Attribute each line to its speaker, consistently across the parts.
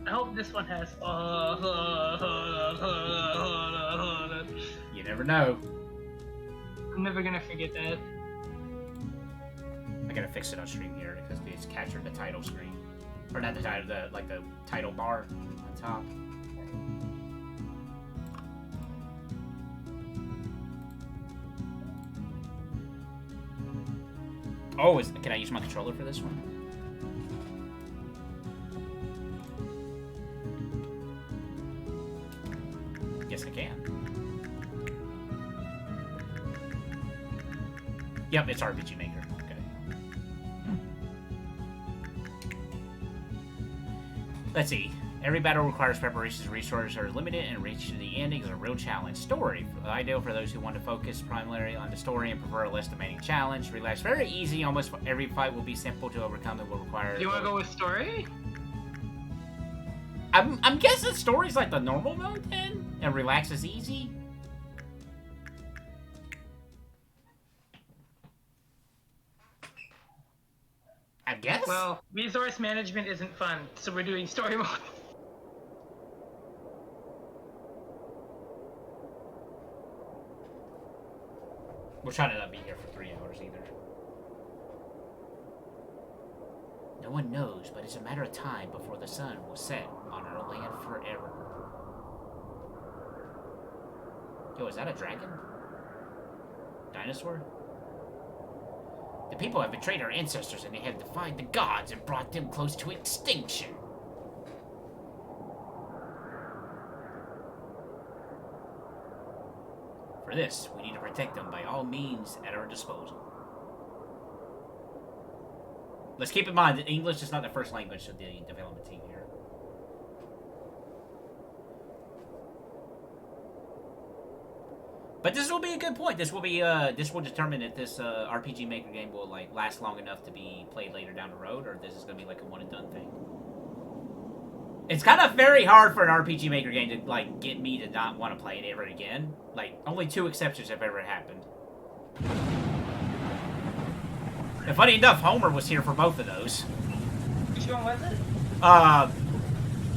Speaker 1: I hope this one has.
Speaker 2: You never know.
Speaker 1: I'm never gonna forget that.
Speaker 2: I gotta fix it on stream here because it's captured the title screen, or not the title, the title bar on top. Oh, can I use my controller for this one? Yes, I can. Yep, it's RPG Maker. Okay. Let's see. Every battle requires preparations, resources are limited, and reaching the ending is a real challenge. Story. Ideal for those who want to focus primarily on the story and prefer a less demanding challenge. Relax. Very easy. Almost every fight will be simple to overcome and will require...
Speaker 1: You want to go with story?
Speaker 2: I'm guessing story's like the normal mode then? And relax is easy? I guess?
Speaker 1: Well, resource management isn't fun, so we're doing story mode.
Speaker 2: We're trying to not be here for 3 hours either. No one knows, but it's a matter of time before the sun will set on our land forever. Yo, is that a dragon? Dinosaur? The people have betrayed our ancestors and they have defied the gods and brought them close to extinction. For this, we need to protect them by all means at our disposal. Let's keep in mind that English is not the first language of the development team here. But this will be a good point. This will be this will determine if this RPG Maker game will like last long enough to be played later down the road, or if this is gonna be like a one and done thing. It's kind of very hard for an RPG Maker game to like get me to not want to play it ever again. Like only 2 exceptions have ever happened. And funny enough, Homer was here for both of those.
Speaker 1: Which one was it?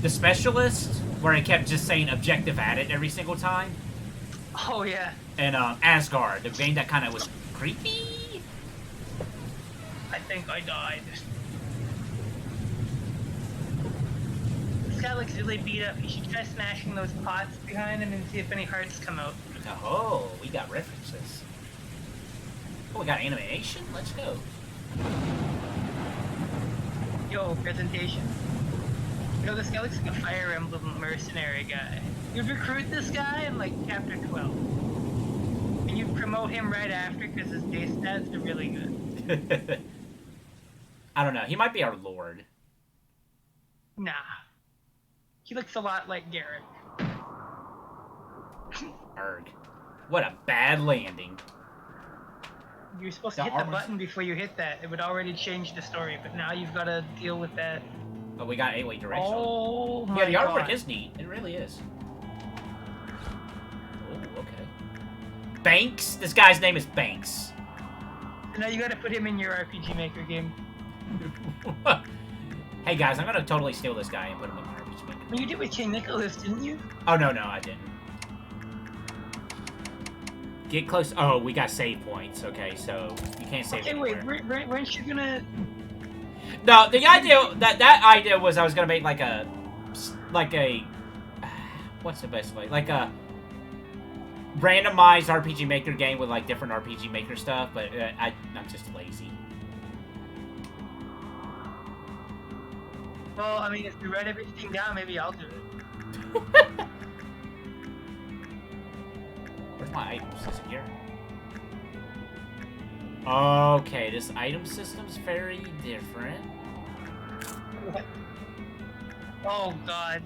Speaker 2: The Specialist, where it kept just saying objective added every single time.
Speaker 1: Oh, yeah.
Speaker 2: And Asgard, the game that kind of was creepy.
Speaker 1: I think I died. This guy looks really beat up. You should try smashing those pots behind him and see if any hearts come out.
Speaker 2: Oh, we got references. Oh, we got animation? Let's go.
Speaker 1: Yo, presentation. You know, this guy looks like a Fire Emblem mercenary guy. You'd recruit this guy in, like, Chapter 12. And you'd promote him right after because his base stats are really good.
Speaker 2: I don't know. He might be our lord.
Speaker 1: Nah. He looks a lot like Garrett.
Speaker 2: Erg. What a bad landing.
Speaker 1: You're supposed to hit the button before you hit that. It would already change the story, but now you've got to deal with that.
Speaker 2: Oh, we got 8-way directional.
Speaker 1: Oh my
Speaker 2: Yeah, the artwork
Speaker 1: God.
Speaker 2: is neat. It really is. Oh, okay. Banks? This guy's name is Banks.
Speaker 1: So now you got to put him in your RPG Maker game.
Speaker 2: Hey guys, I'm gonna totally steal this guy and put him in my RPG Maker.
Speaker 1: Well, you did with King Nicholas, didn't you?
Speaker 2: Oh, no, I didn't. Get close. Oh, we got save points. Okay, so you can't save anywhere.
Speaker 1: Wait, weren't you gonna...
Speaker 2: No, the idea, that idea was I was gonna make like a, what's the best way? Like a randomized RPG Maker game with like different RPG Maker stuff, but I'm just lazy.
Speaker 1: Well, I mean, if you write everything down, maybe I'll do it.
Speaker 2: Where's my items? Is it here? Okay, this item system's very different.
Speaker 1: What? Oh, God.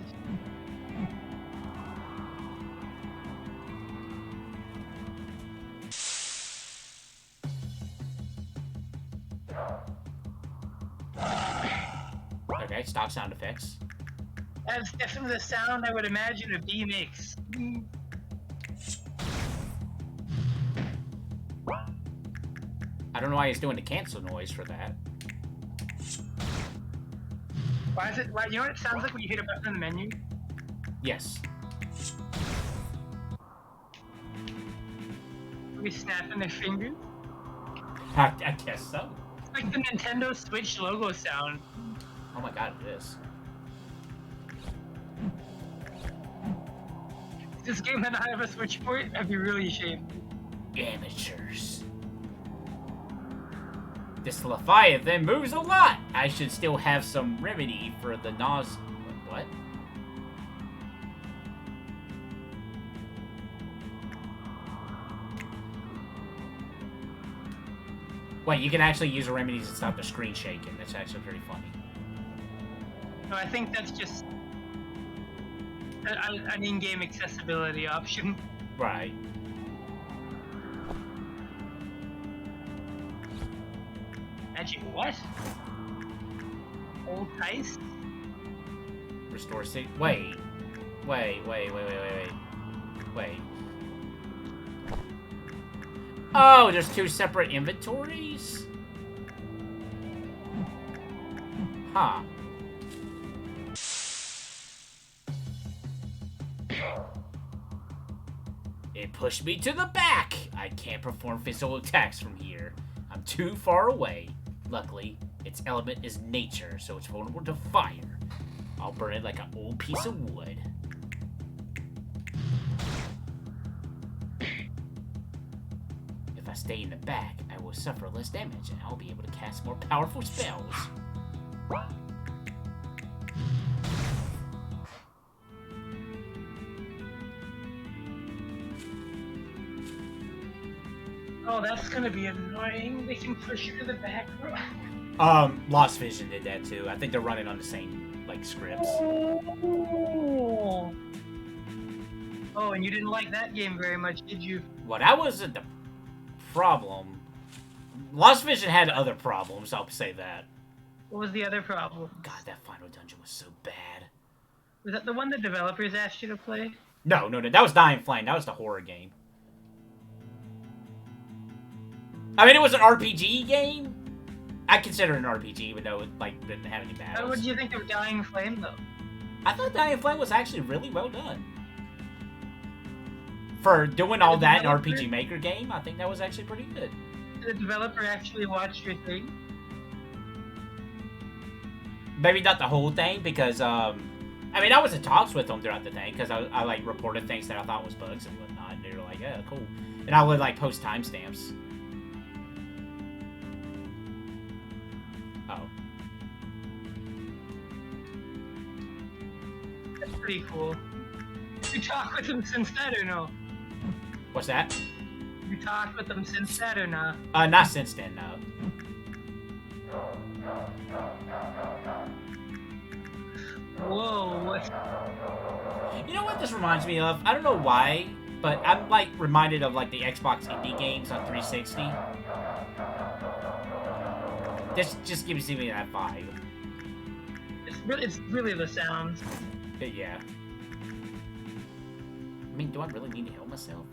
Speaker 2: Okay, stock sound effects.
Speaker 1: That's definitely the sound I would imagine a bee makes.
Speaker 2: I don't know why he's doing the cancel noise for that.
Speaker 1: Why is it? Why? You know what it sounds like when you hit a button in the menu?
Speaker 2: Yes.
Speaker 1: We snapping their fingers.
Speaker 2: I guess so.
Speaker 1: It's like the Nintendo Switch logo sound.
Speaker 2: Oh my god, it is.
Speaker 1: If this game had not have a Switch port, I'd be really ashamed.
Speaker 2: Amateurs. This Leviathan moves a lot. I should still have some remedy for the What? Wait, you can actually use a remedy to stop the screen shaking. That's actually pretty funny.
Speaker 1: No, I think that's just an in-game accessibility option.
Speaker 2: Right.
Speaker 1: Magic what? Old Heist?
Speaker 2: Restore state. Wait. Wait. Oh, there's two separate inventories? Huh. It pushed me to the back. I can't perform physical attacks from here. I'm too far away. Luckily, its element is nature, so it's vulnerable to fire. I'll burn it like an old piece of wood. If I stay in the back, I will suffer less damage, and I'll be able to cast more powerful spells.
Speaker 1: Oh, that's gonna be annoying. They can push you to the back row.
Speaker 2: Lost Vision did that too. I think they're running on the same, like, scripts.
Speaker 1: Oh, and you didn't like that game very much, did you?
Speaker 2: Well, that wasn't the problem. Lost Vision had other problems, I'll say that.
Speaker 1: What was the other problem?
Speaker 2: God, that final dungeon was so bad.
Speaker 1: Was that the one the developers asked you to play?
Speaker 2: No, that was Dying Flame. That was the horror game. I mean, it was an RPG game. I consider it an RPG, even though it, like, didn't have any battles.
Speaker 1: What did you think of Dying Flame, though?
Speaker 2: I thought Dying Flame was actually really well done. For doing all that in RPG Maker game, I think that was actually pretty good.
Speaker 1: Did the developer actually watch your thing?
Speaker 2: Maybe not the whole thing, because, I mean, I was in talks with them throughout the thing, because I like, reported things that I thought was bugs and whatnot, and they were like, yeah, cool. And I would, like, post timestamps. Oh.
Speaker 1: That's pretty cool. You talked with them since that or no?
Speaker 2: What's that?
Speaker 1: You talked with them since that or not?
Speaker 2: Not since then, no.
Speaker 1: Whoa, what?
Speaker 2: You know what this reminds me of? I don't know why, but I'm, like, reminded of, like, the Xbox indie games on 360. This just gives me that vibe.
Speaker 1: It's really the sounds.
Speaker 2: Yeah. I mean, do I really need to heal myself?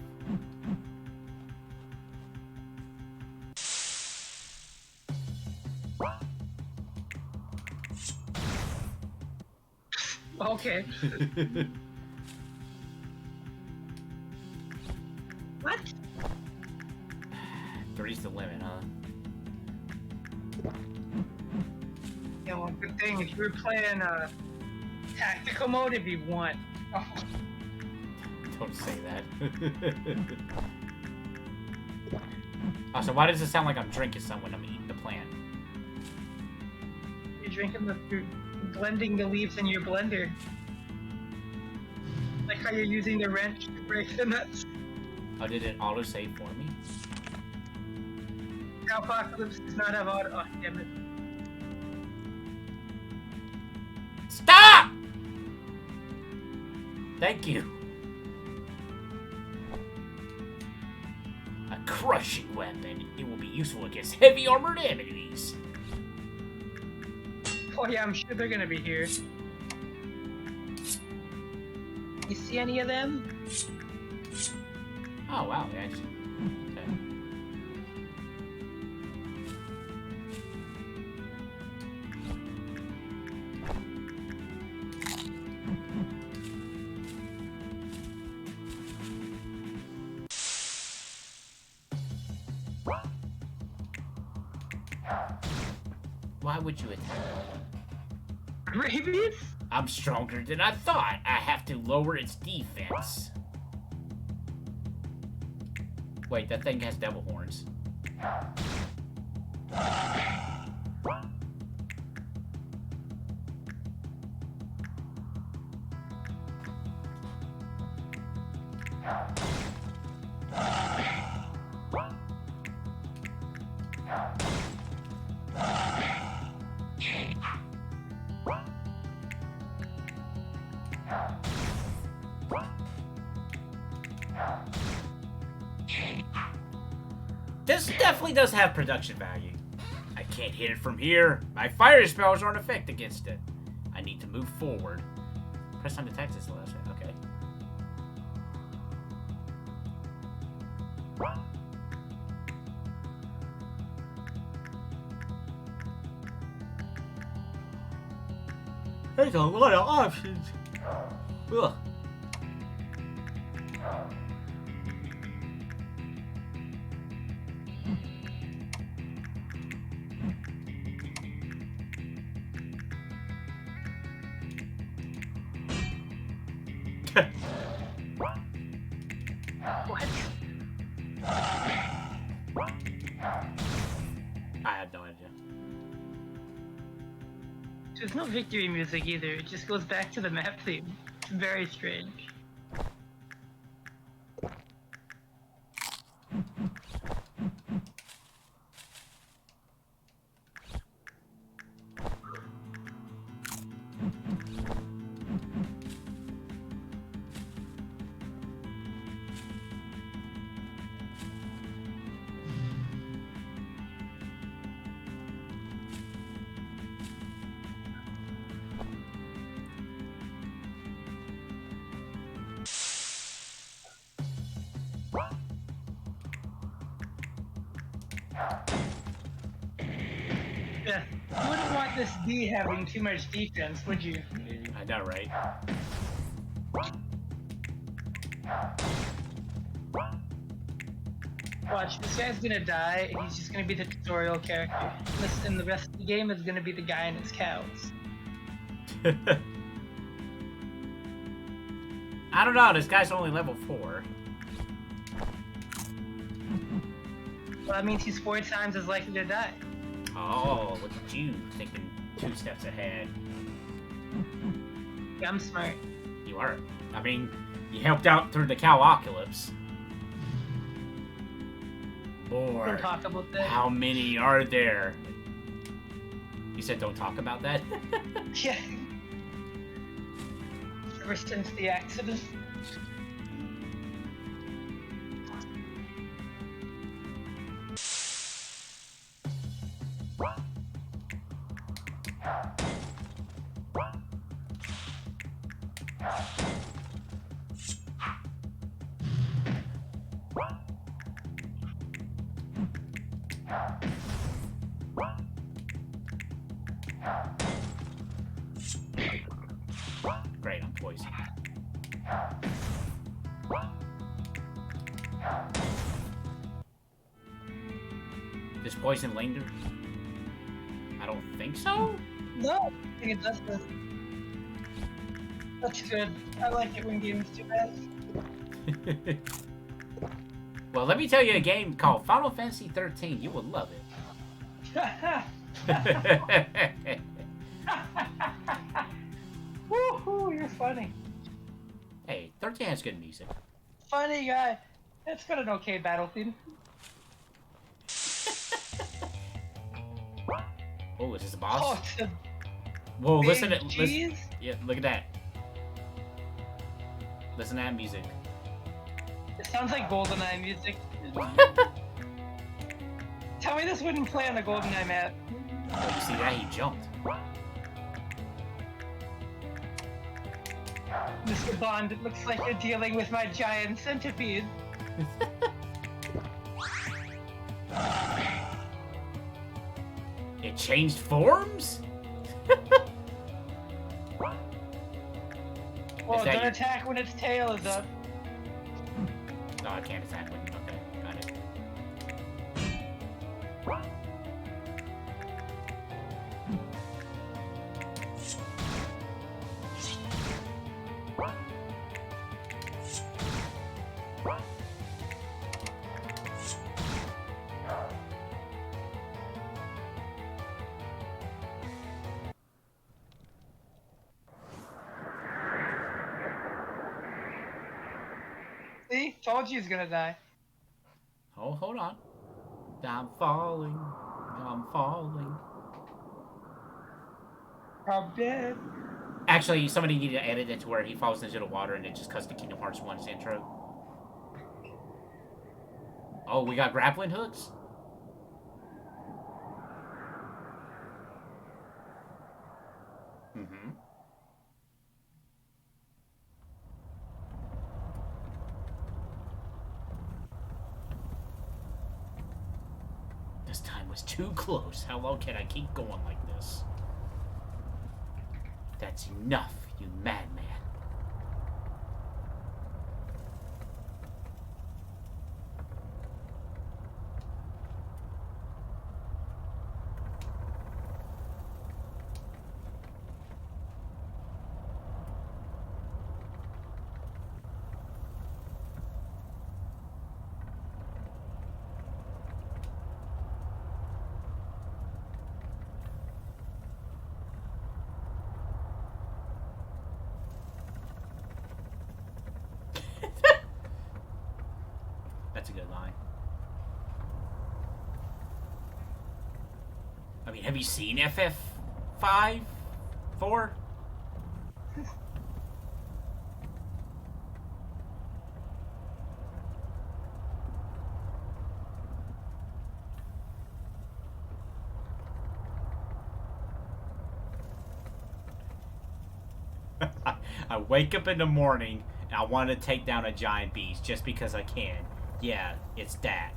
Speaker 1: Okay. What?
Speaker 2: 3's the limit, huh?
Speaker 1: Yeah, well, good thing if you were playing tactical mode, it'd be 1. Oh.
Speaker 2: Don't say that. Also, why does it sound like I'm drinking some when I'm eating the plant?
Speaker 1: You're blending the leaves in your blender. Like how you're using the wrench to break the nuts.
Speaker 2: Oh, did it auto-save for me?
Speaker 1: Apocalypse does not have auto. Oh, damn it.
Speaker 2: Stop! Thank you. A crushing weapon. It will be useful against heavy armored enemies.
Speaker 1: Oh yeah, I'm sure they're gonna be here. You see any of them?
Speaker 2: Oh wow, they actually. Okay. Why would you attack?
Speaker 1: Rabies?
Speaker 2: I'm stronger than I thought. I have to lower its defense. Wait, that thing has devil horns. This definitely does have production value. I can't hit it from here. My fire spells aren't effect against it. I need to move forward. Press on attack this last hit. Okay. There's a lot of options. Ugh.
Speaker 1: What?
Speaker 2: I have no idea.
Speaker 1: There's no victory music either. It just goes back to the map theme. It's very strange. Yeah, you wouldn't want this D having too much defense, would you?
Speaker 2: I know, right?
Speaker 1: Watch, this guy's gonna die, and he's just gonna be the tutorial character. And the rest of the game is gonna be the guy and his cows.
Speaker 2: I don't know, this guy's only level 4.
Speaker 1: Well, that means he's 4 times as likely to die.
Speaker 2: Oh, look at you, thinking 2 steps ahead.
Speaker 1: Yeah, I'm smart.
Speaker 2: You are. I mean, you helped out through the cowocalypse.
Speaker 1: Don't
Speaker 2: Lord,
Speaker 1: talk about that.
Speaker 2: how many are there? You said don't talk about that?
Speaker 1: Yeah. Ever since the accident.
Speaker 2: Great, I'm poisoned. Does poison linger? I don't think so.
Speaker 1: No, I think it does this. That's good. I like it when games do that.
Speaker 2: Well, let me tell you a game called Final Fantasy 13. You will love it.
Speaker 1: Woohoo, you're funny.
Speaker 2: Hey, 13 has good music.
Speaker 1: Funny guy. It's got an okay battle theme.
Speaker 2: Oh, is this a
Speaker 1: Oh,
Speaker 2: boss?
Speaker 1: it's a
Speaker 2: Whoa,
Speaker 1: big
Speaker 2: listen to
Speaker 1: cheese.
Speaker 2: yeah, look at that. Listen to that music.
Speaker 1: It sounds like GoldenEye music. Tell me this wouldn't play on a GoldenEye map.
Speaker 2: Oh, you see that? He jumped.
Speaker 1: Mr. Bond, it looks like you're dealing with my giant centipede.
Speaker 2: It changed forms?
Speaker 1: Well,
Speaker 2: Is that
Speaker 1: don't
Speaker 2: you?
Speaker 1: attack when its tail is up.
Speaker 2: No, I can't attack when. Okay, got it.
Speaker 1: Told you he's gonna die.
Speaker 2: Oh, hold on. I'm falling. I'm falling.
Speaker 1: I'm dead.
Speaker 2: Actually, somebody needed to edit it to where he falls into the water and it just cuts to Kingdom Hearts 1's intro. Oh, we got grappling hooks? Mm-hmm. This time was too close. How long can I keep going like this? That's enough, you madman. That's a good line. I mean, have you seen FF5? 4? I wake up in the morning and I want to take down a giant beast just because I can. Yeah, it's that.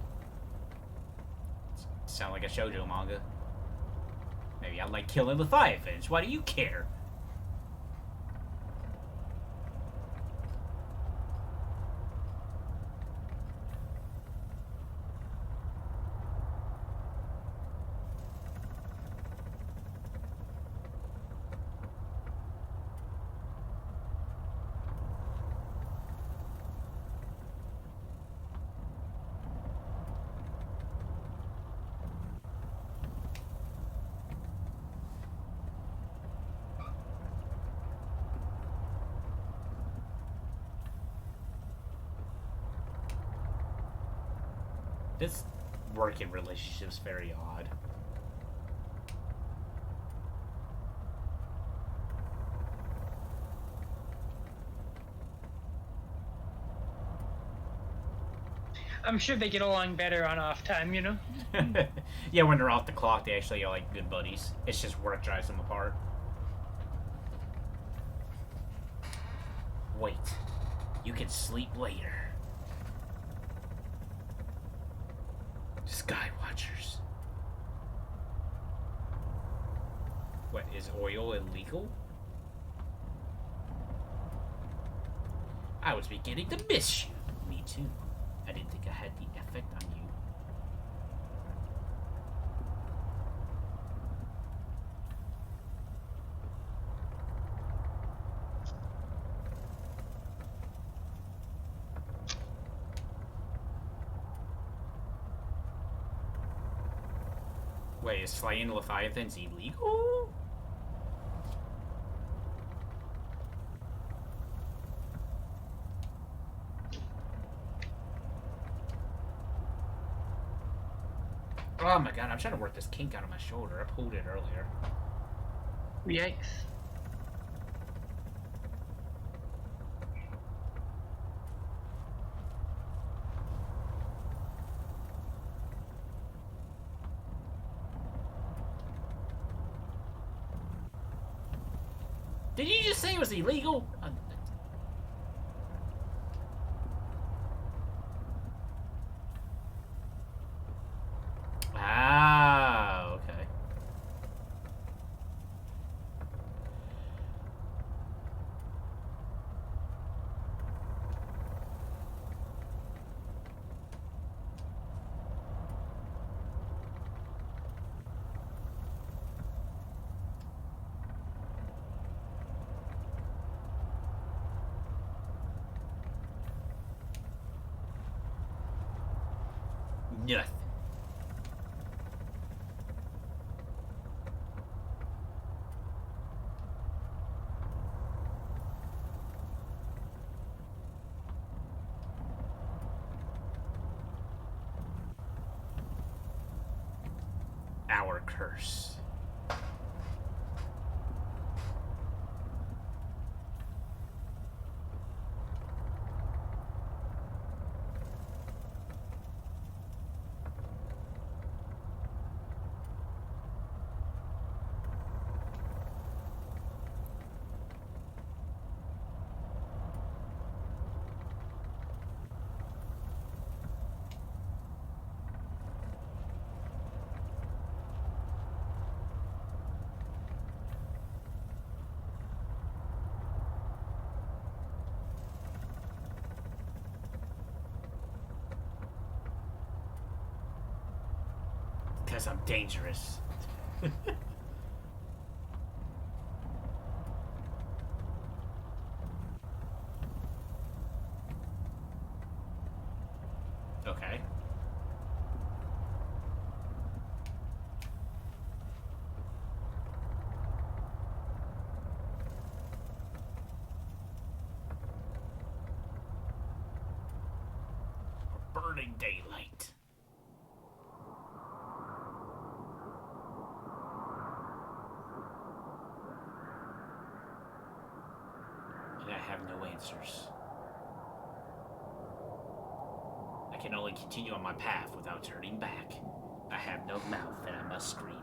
Speaker 2: Sound like a shoujo manga. Maybe I like killing Leviathans. Why do you care? This working relationship's very odd.
Speaker 1: I'm sure they get along better on off time, you know?
Speaker 2: Yeah, when they're off the clock, they actually are like good buddies. It's just work drives them apart. Wait, you can sleep later. Skywatchers. What, is oil illegal? I was beginning to miss you. Me too. I didn't think I had the effect on you. Wait, is slaying Leviathans illegal? Oh my god, I'm trying to work this kink out of my shoulder. I pulled it earlier.
Speaker 1: Yikes.
Speaker 2: Did you just say it was illegal? Ah, okay. Nothing. our curse. Because I'm dangerous. Okay. Burning daylight. And I have no answers. I can only continue on my path without turning back. I have no mouth and I must scream.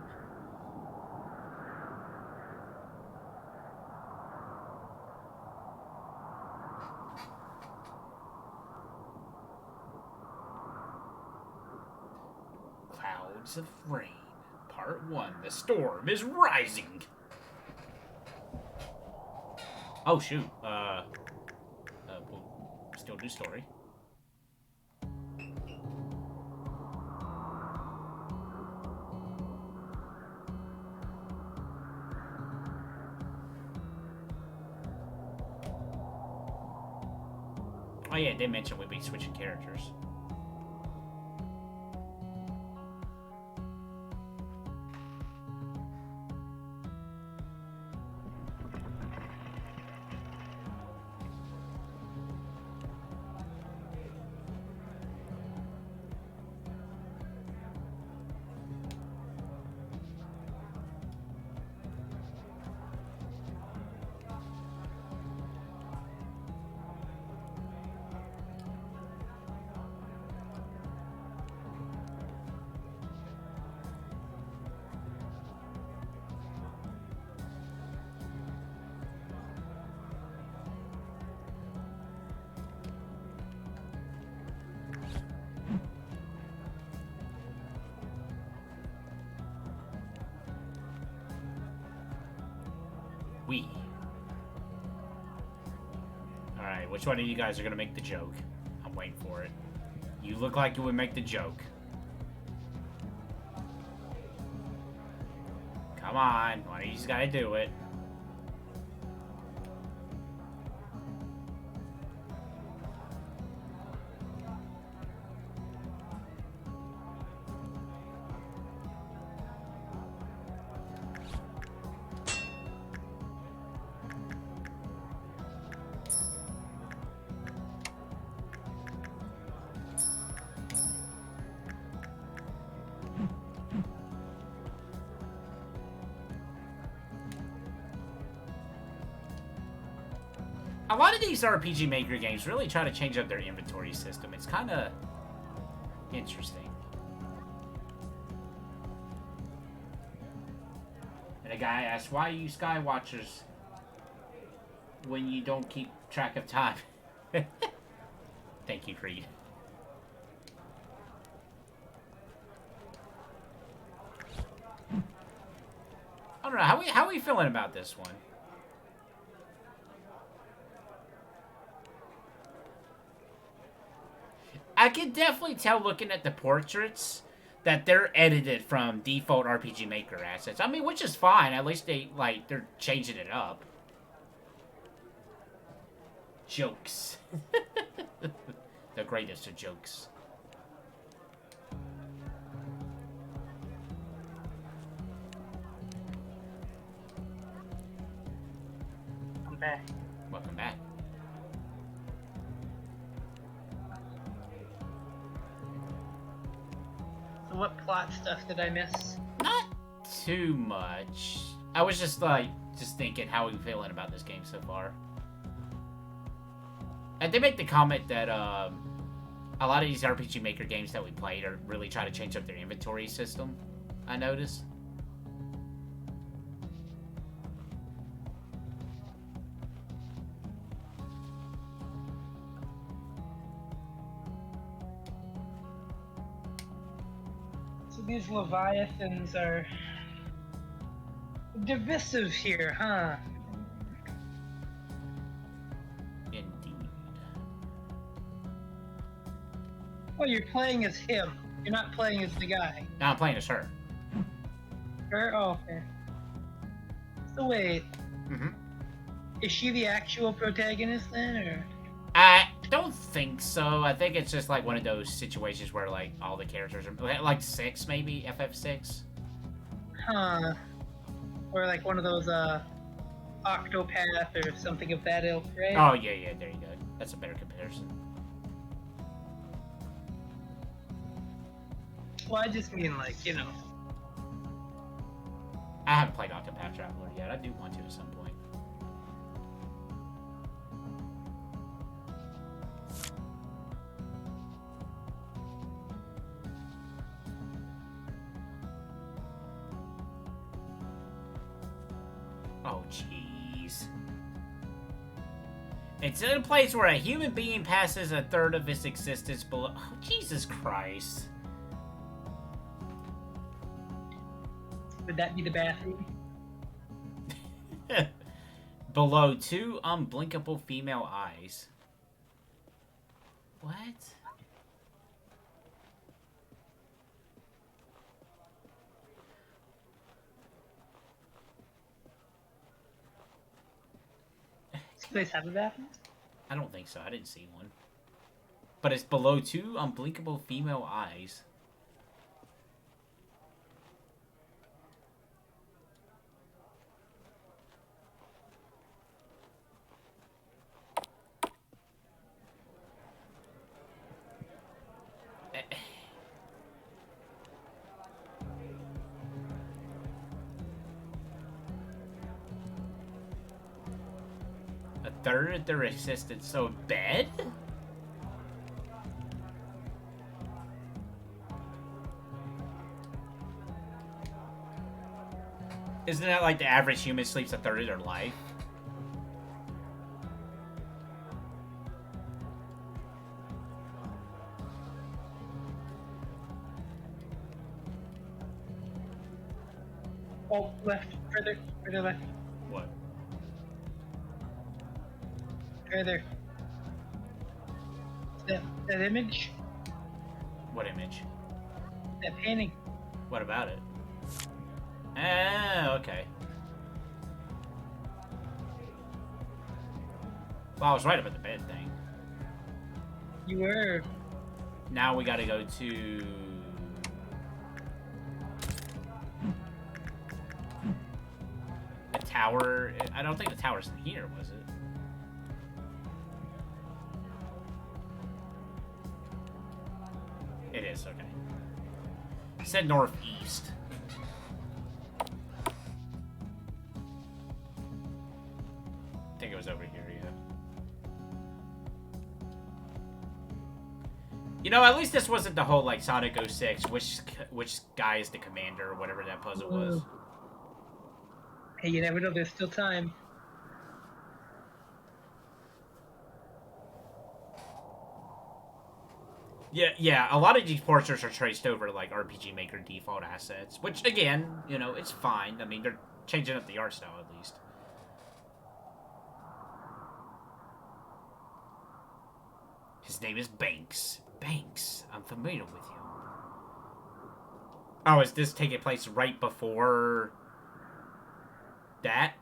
Speaker 2: Clouds of Rain. Part 1. The storm is rising. Oh, shoot. We'll still do story. Oh yeah, they mentioned we'd be switching characters. We. Alright, which one of you guys are gonna make the joke? I'm waiting for it. You look like you would make the joke. Come on, one of you's gotta do it. A lot of these RPG Maker games really try to change up their inventory system. It's kind of interesting. And a guy asked, why are you Skywatchers when you don't keep track of time? Thank you, Creed. I don't know, how are we feeling about this one? I can definitely tell looking at the portraits that they're edited from default RPG Maker assets. I mean, which is fine. At least they're changing it up. Jokes. The greatest of jokes.
Speaker 1: I'm back.
Speaker 2: Welcome back.
Speaker 1: So what plot stuff did I miss?
Speaker 2: Not too much. I was just like, thinking, how are we feeling about this game so far? And they make the comment that a lot of these RPG Maker games that we played are really trying to change up their inventory system, I noticed.
Speaker 1: So these Leviathans are divisive here, huh?
Speaker 2: Indeed.
Speaker 1: Oh, you're playing as him. You're not playing as the guy.
Speaker 2: No, I'm playing as her.
Speaker 1: Her? Oh, okay. So wait,
Speaker 2: Mm-hmm.
Speaker 1: is she the actual protagonist then, or?
Speaker 2: I don't think so. I think it's just like one of those situations where like all the characters are like 6 maybe, FF6.
Speaker 1: Huh. Or like one of those, Octopath or something of that ilk, right?
Speaker 2: Oh yeah, there you go. That's a better comparison.
Speaker 1: Well, I just mean like, you know.
Speaker 2: I haven't played Octopath Traveler yet. I do want to at some point. Oh, jeez. It's in a place where a human being passes a third of its existence below... Oh, Jesus Christ.
Speaker 1: Would that be the bathroom?
Speaker 2: Below 2 unblinkable female eyes. What?
Speaker 1: Does this place have a bathroom?
Speaker 2: I don't think so. I didn't see one. But it's below 2 unblinkable female eyes. A third of their existence. So bed? Isn't that like the average human sleeps a third of their life?
Speaker 1: Oh, left. Further left.
Speaker 2: What?
Speaker 1: Further. That image?
Speaker 2: What image?
Speaker 1: That painting?
Speaker 2: What about it? Ah, okay. Well, I was right about the bed thing.
Speaker 1: You were.
Speaker 2: Now we gotta go to... the tower. I don't think the tower's in here, was it? It is, okay. I said northeast. I think it was over here, yeah. You know, at least this wasn't the whole, like, Sonic 06, which guy is the commander, or whatever that puzzle was.
Speaker 1: Hey, you never know, there's still time.
Speaker 2: Yeah, a lot of these portraits are traced over, like, RPG Maker default assets, which, again, you know, it's fine. I mean, they're changing up the art style, at least. His name is Banks. Banks, I'm familiar with you. Oh, is this taking place right before that?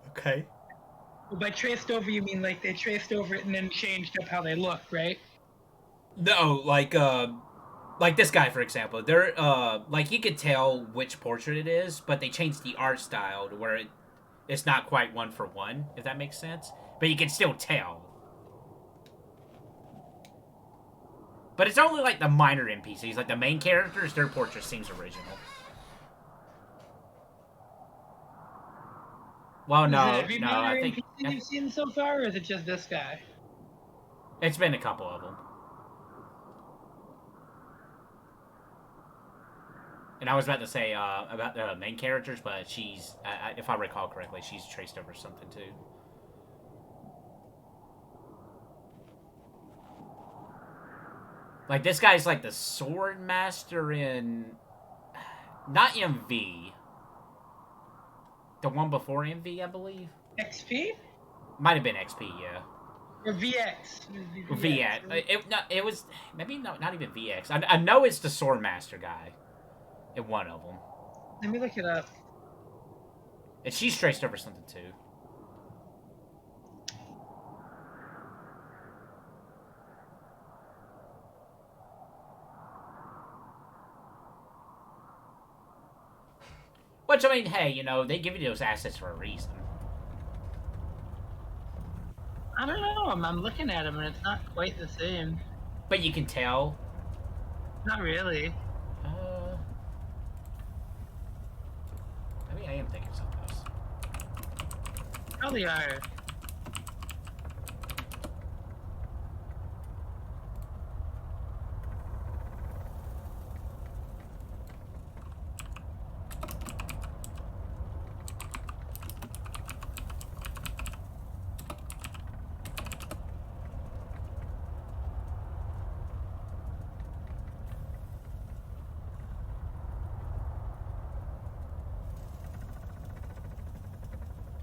Speaker 2: Okay.
Speaker 1: Well, by traced over, you mean like they traced over it and then changed up how they look, right?
Speaker 2: No, like this guy, for example. They're, like, you could tell which portrait it is, but they changed the art style to where It's not quite one for one, if that makes sense. But you can still tell. But it's only like the minor NPCs. Like the main characters, their portrait seems original. Well, no,
Speaker 1: Every
Speaker 2: no,
Speaker 1: minor
Speaker 2: I think
Speaker 1: NPC you've seen so far, or is it just this guy?
Speaker 2: it's been a couple of them. And I was about to say about the main characters, but she's, if I recall correctly, she's traced over something too. Like, this guy's like the sword master in... Not MV. The one before MV, I believe?
Speaker 1: XP?
Speaker 2: Might have been XP, yeah.
Speaker 1: Or VX?
Speaker 2: VX.
Speaker 1: Right?
Speaker 2: It was... Maybe not even VX. I know it's the sword master guy. In one of them.
Speaker 1: Let me look it up.
Speaker 2: And she's traced over something too. Which, I mean, hey, you know, they give you those assets for a reason.
Speaker 1: I don't know. I'm looking at him and it's not quite the same.
Speaker 2: But you can tell.
Speaker 1: Not really.
Speaker 2: Maybe I am thinking something else.
Speaker 1: Probably are.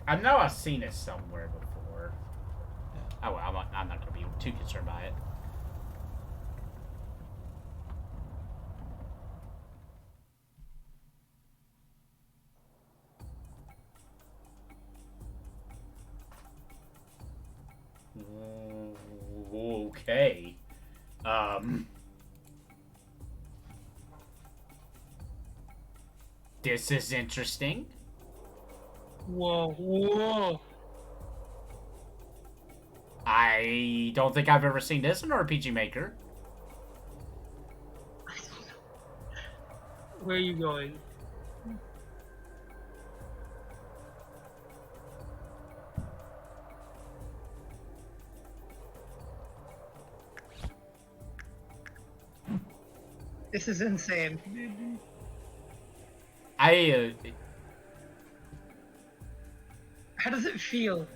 Speaker 2: I know I've seen it somewhere before. Oh, well, I'm not going to be too concerned by it. Okay. This is interesting.
Speaker 1: Whoa.
Speaker 2: I don't think I've ever seen this in RPG Maker.
Speaker 1: Where are you going? This is insane. How does it feel?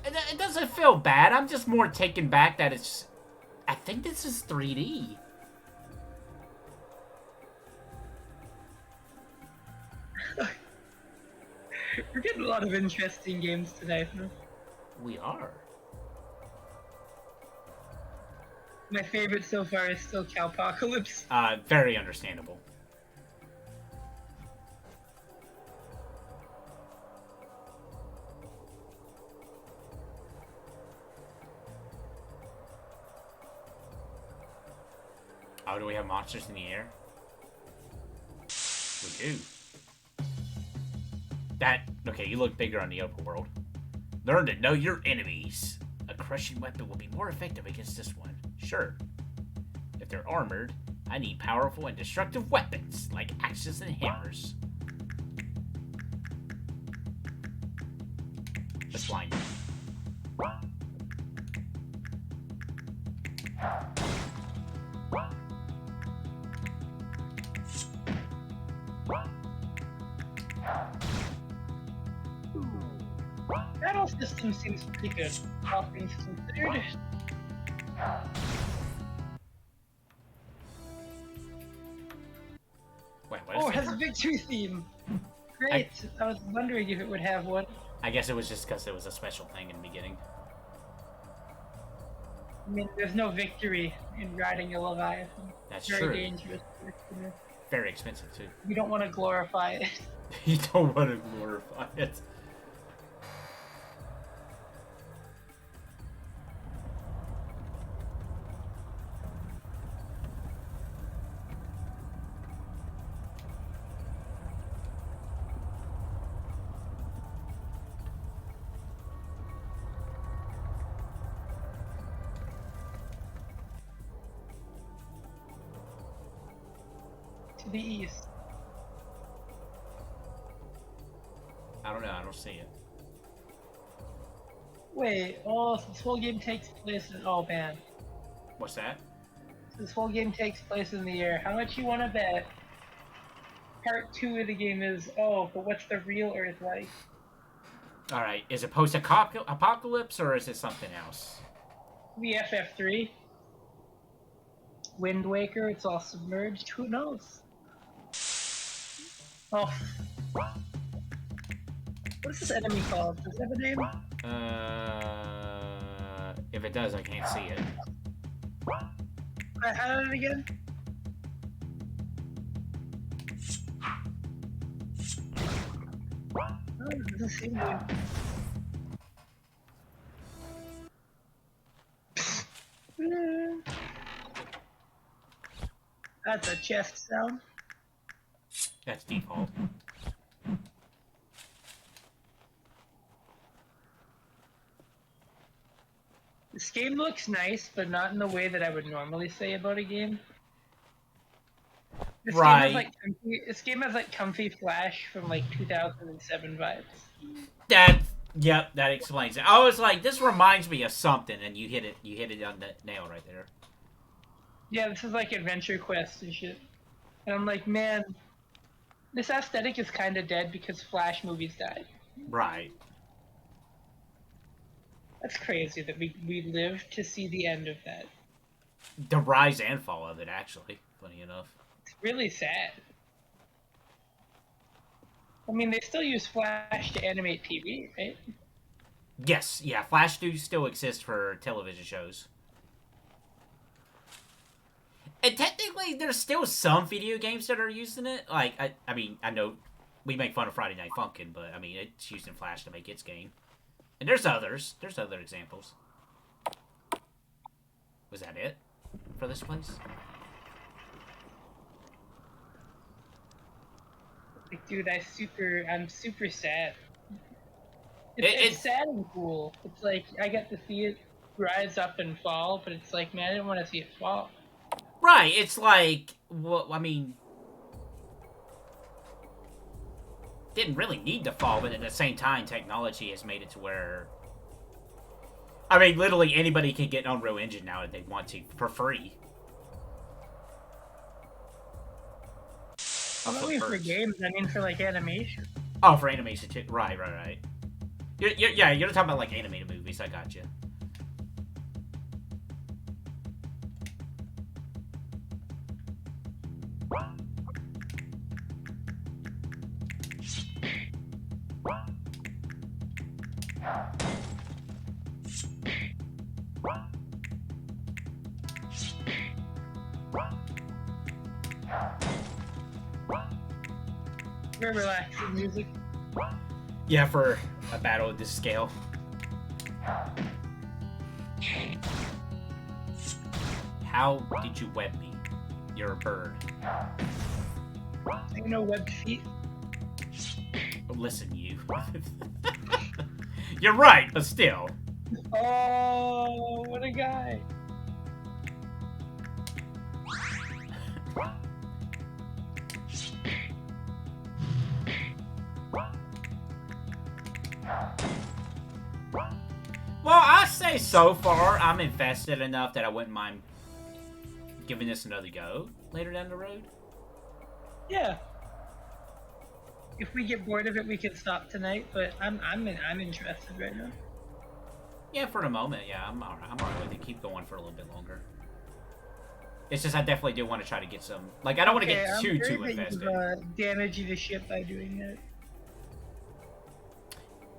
Speaker 2: It doesn't feel bad. I'm just more taken back that it's... I think this is 3D.
Speaker 1: We're getting a lot of interesting games tonight, huh?
Speaker 2: We are.
Speaker 1: My favorite so far is still Cowpocalypse.
Speaker 2: Very understandable. Oh, do we have monsters in the air? We do. Okay, you look bigger on the open world. Learn to know your enemies. A crushing weapon will be more effective against this one. Sure. If they're armored, I need powerful and destructive weapons, like axes and hammers. Let's blind them.
Speaker 1: Battle system seems pretty good, all things considered.
Speaker 2: Wait, what is
Speaker 1: Oh, it
Speaker 2: that?
Speaker 1: has a victory theme. Great. I was wondering if it would have one.
Speaker 2: I guess it was just because it was a special thing in the beginning.
Speaker 1: I mean, there's no victory in riding a Leviathan.
Speaker 2: That's
Speaker 1: Very
Speaker 2: true.
Speaker 1: dangerous.
Speaker 2: Very expensive, too.
Speaker 1: You don't want to glorify it.
Speaker 2: You don't want to glorify it.
Speaker 1: to the east.
Speaker 2: I don't know. I don't see it.
Speaker 1: Wait, oh, so this whole game takes place in, oh man.
Speaker 2: What's that?
Speaker 1: So this whole game takes place in the air. How much you want to bet? Part 2 of the game is, oh, but what's the real Earth like?
Speaker 2: All right. Is it post-apocalypse or is it something else?
Speaker 1: The FF3. Wind Waker, it's all submerged. Who knows? Oh. What's this enemy called? Does it have a name?
Speaker 2: If it does, I can't see it.
Speaker 1: How did it again? Oh, it doesn't seem to. That's a chest sound.
Speaker 2: That's default.
Speaker 1: This game looks nice, but not in the way that I would normally say about a game. This
Speaker 2: Right.
Speaker 1: Game has like comfy Flash from like 2007 vibes.
Speaker 2: Yep, that explains it. I was like, this reminds me of something, and you hit it on the nail right there.
Speaker 1: Yeah, this is like Adventure Quest and shit. And I'm like, man, this aesthetic is kind of dead because Flash movies died.
Speaker 2: Right.
Speaker 1: That's crazy that we lived to see the end of that.
Speaker 2: The rise and fall of it, actually. Funny enough.
Speaker 1: It's really sad. I mean, they still use Flash to animate TV, right?
Speaker 2: Yes, yeah. Flash do still exist for television shows. And technically, there's still some video games that are using it. Like, I mean, I know we make fun of Friday Night Funkin', but I mean, it's using Flash to make its game. And there's others. There's other examples. Was that it for this place?
Speaker 1: Like, dude, I'm super sad. It's sad and cool. It's like I get to see it rise up and fall, but it's like, man, I didn't want to see it fall.
Speaker 2: Right. It's like, well, I mean, didn't really need to fall, but at the same time, technology has made it to where, I mean, literally anybody can get an Unreal Engine now if they want to for free.
Speaker 1: I'm not mean for games. I mean for like animation.
Speaker 2: Oh, for animation too. Right. Yeah, you're talking about like animated movies. I got you.
Speaker 1: Very relaxing music.
Speaker 2: Yeah, for a battle of this scale. How did you web me? You're a bird.
Speaker 1: You know, webbed feet.
Speaker 2: Listen, you. You're right, but still.
Speaker 1: Oh, what a guy.
Speaker 2: Well, I say so far, I'm invested enough that I wouldn't mind giving this another go later down the road.
Speaker 1: Yeah. If we get bored of it, we can stop tonight. But I'm interested right now.
Speaker 2: Yeah, for the moment, yeah, I'm alright with it. Keep going for a little bit longer. It's just I definitely do want to try to get some. Like, I don't want to get too invested.
Speaker 1: You've damaged the ship by doing that.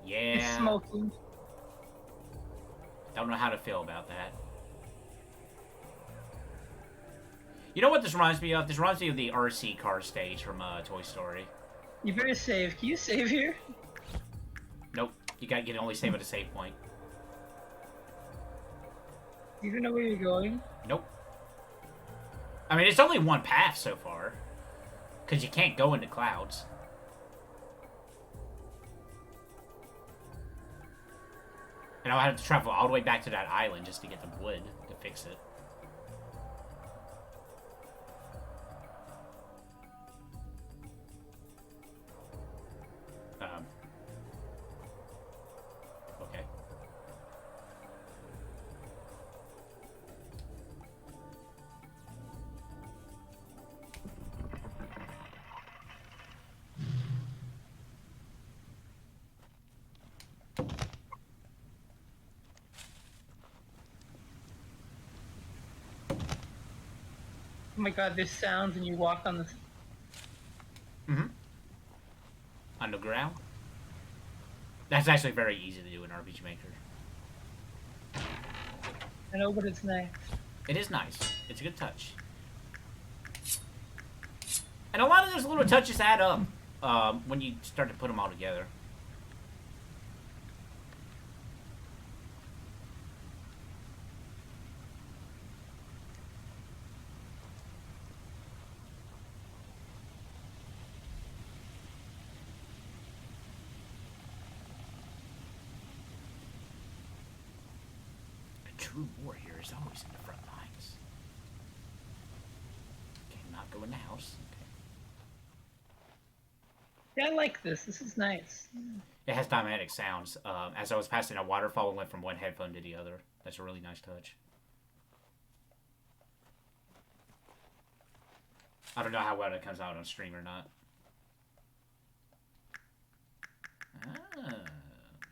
Speaker 2: Yeah.
Speaker 1: It's smoking.
Speaker 2: Don't know how to feel about that. You know what this reminds me of? This reminds me of the RC car stage from Toy Story.
Speaker 1: You better save. Can you save here?
Speaker 2: Nope. You can only save at a save point.
Speaker 1: Do you even know where you're going?
Speaker 2: Nope. I mean, it's only one path so far. Because you can't go into clouds. And I'll have to travel all the way back to that island just to get the wood to fix it.
Speaker 1: Oh my god, there's sounds and you walk on this.
Speaker 2: Mm-hmm. Underground. That's actually very easy to do in RPG Maker.
Speaker 1: I know, but it's nice.
Speaker 2: It is nice. It's a good touch. And a lot of those little touches add up when you start to put them all together. A true warrior is always in the front lines. Okay, not go in the house. Okay.
Speaker 1: Yeah, I like this. This is nice.
Speaker 2: It has dynamic sounds. As I was passing a waterfall, it went from one headphone to the other. That's a really nice touch. I don't know how well it comes out on stream or not. Ah,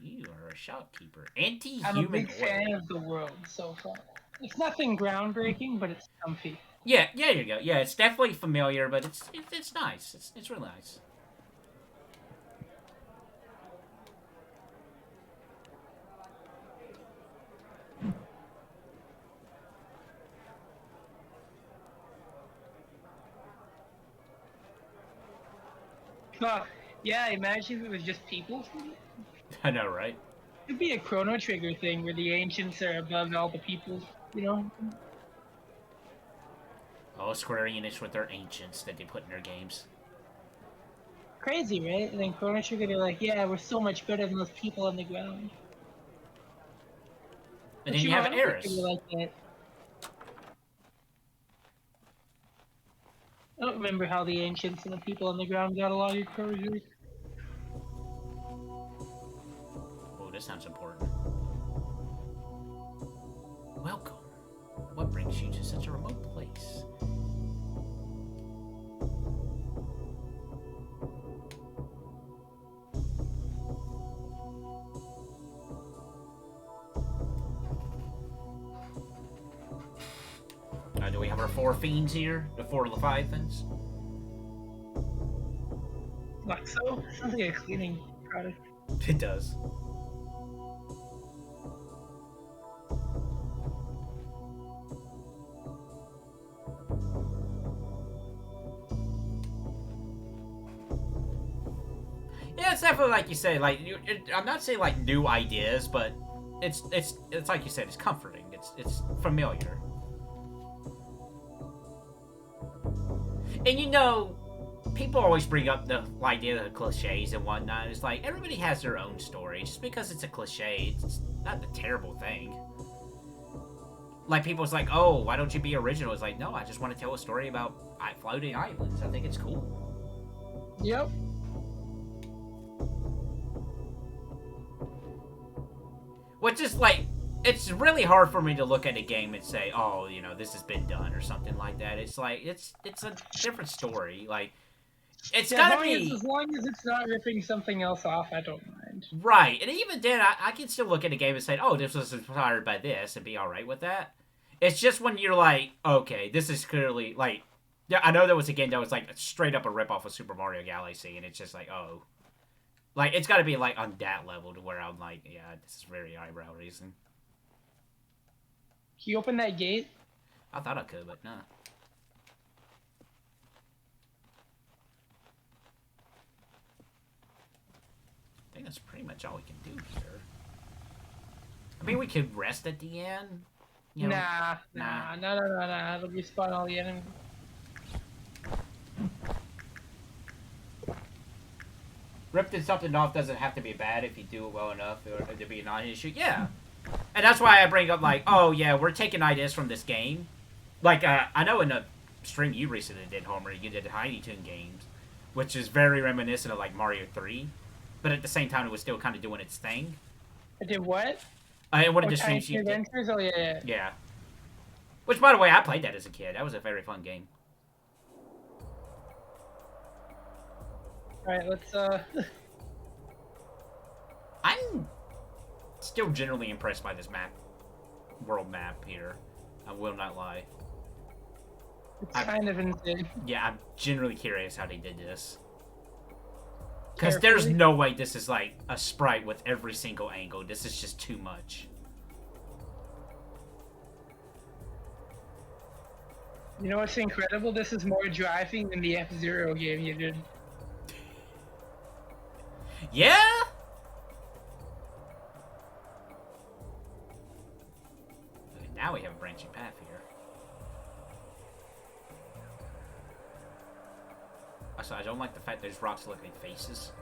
Speaker 2: you are a shopkeeper. Anti-human
Speaker 1: I'm a big
Speaker 2: oil.
Speaker 1: fan of the world so far. It's nothing groundbreaking, but it's comfy.
Speaker 2: Yeah, there you go. Yeah, it's definitely familiar, but it's nice. It's really nice.
Speaker 1: Oh, yeah, imagine if it was just people.
Speaker 2: I know, right?
Speaker 1: It'd be a Chrono Trigger thing where the ancients are above all the people, you know?
Speaker 2: Oh, Square Enix with their ancients that they put in their games.
Speaker 1: Crazy, right? And then Chrono Trigger, they're like, yeah, we're so much better than those people on the ground.
Speaker 2: And
Speaker 1: But
Speaker 2: then you have
Speaker 1: I don't
Speaker 2: Eris.
Speaker 1: think they were like that. I don't remember how the ancients and the people on the ground got along in Chrono Trigger.
Speaker 2: Oh, this sounds important. Welcome. What brings you to such a remote place? Do we have our 4 fiends here? The 4 Leviathans?
Speaker 1: Luxo? Sounds like a cleaning product.
Speaker 2: It does. Yeah, it's definitely like you say. Like I'm not saying like new ideas, but it's like you said. It's comforting. It's familiar. And you know, people always bring up the idea of cliches and whatnot. It's like everybody has their own story. Just because it's a cliche, it's not a terrible thing. Like people's like, oh, why don't you be original? It's like, no, I just want to tell a story about floating islands. I think it's cool.
Speaker 1: Yep.
Speaker 2: Which is like, it's really hard for me to look at a game and say, oh, you know, this has been done or something like that. It's like, it's a different story. Like, it's gotta be...
Speaker 1: As long as it's not ripping something else off, I don't mind.
Speaker 2: Right. And even then, I can still look at a game and say, oh, this was inspired by this and be alright with that. It's just when you're like, okay, this is clearly, like... Yeah, I know there was a game that was like straight up a ripoff of Super Mario Galaxy, and it's just like, oh. Like, it's gotta be like on that level to where I'm like, yeah, this is very eyebrow raising.
Speaker 1: Can you open that gate?
Speaker 2: I thought I could, but no. I think that's pretty much all we can do here. I mean, we could rest at the end. You know?
Speaker 1: Nah. It'll respawn all the enemies.
Speaker 2: Ripping something off doesn't have to be bad if you do it well enough or to be a non-issue. Yeah. And that's why I bring up, like, oh, yeah, we're taking ideas from this game. Like, I know in a stream you recently did, Homer, you did Tiny Toon games, which is very reminiscent of, like, Mario 3. But at the same time, it was still kind of doing its thing.
Speaker 1: I did what?
Speaker 2: In one of the
Speaker 1: Tiny
Speaker 2: streams you did.
Speaker 1: Adventures? Oh, yeah.
Speaker 2: Yeah. Which, by the way, I played that as a kid. That was a very fun game.
Speaker 1: Alright, let's,
Speaker 2: I'm still generally impressed by this map. World map here. I will not lie.
Speaker 1: It's
Speaker 2: I-
Speaker 1: kind of insane.
Speaker 2: Yeah, I'm generally curious how they did this. Because
Speaker 1: Carefully.
Speaker 2: there's no way this is like a sprite with every single angle. This is just too much.
Speaker 1: You know what's incredible? This is more driving than the F-Zero game you did.
Speaker 2: Yeah? Okay, now we have a branching path here. Also, I don't like the fact there's rocks looking like faces.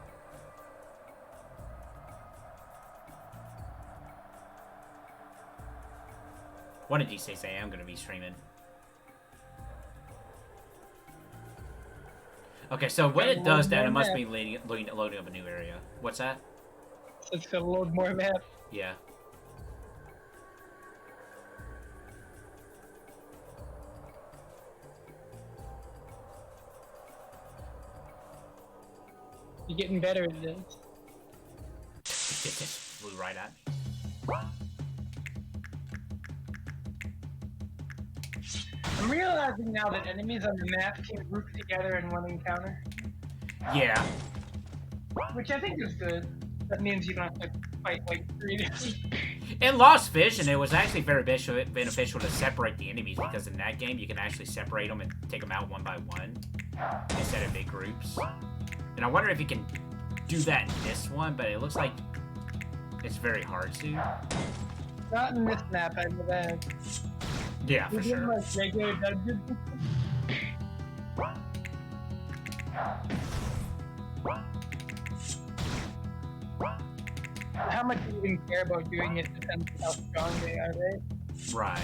Speaker 2: One of these days I am going to be streaming. Okay, so when it does that, it must be loading up a new area. What's that?
Speaker 1: So it's gonna load more map.
Speaker 2: Yeah.
Speaker 1: You're getting better at this.
Speaker 2: It just flew right at me.
Speaker 1: I'm realizing now that enemies on the map can group together in one encounter,
Speaker 2: Yeah.
Speaker 1: which I think is good. That means you don't have to fight like 3
Speaker 2: In Lost Vision, it was actually very beneficial to separate the enemies because in that game, you can actually separate them and take them out one by one instead of big groups. And I wonder if you can do that in this one, but it looks like it's very hard to.
Speaker 1: Not in this map, I know that.
Speaker 2: Yeah,
Speaker 1: We're
Speaker 2: for
Speaker 1: doing
Speaker 2: sure.
Speaker 1: like regular dungeons. How much you even care about doing it depends on how strong they are, right?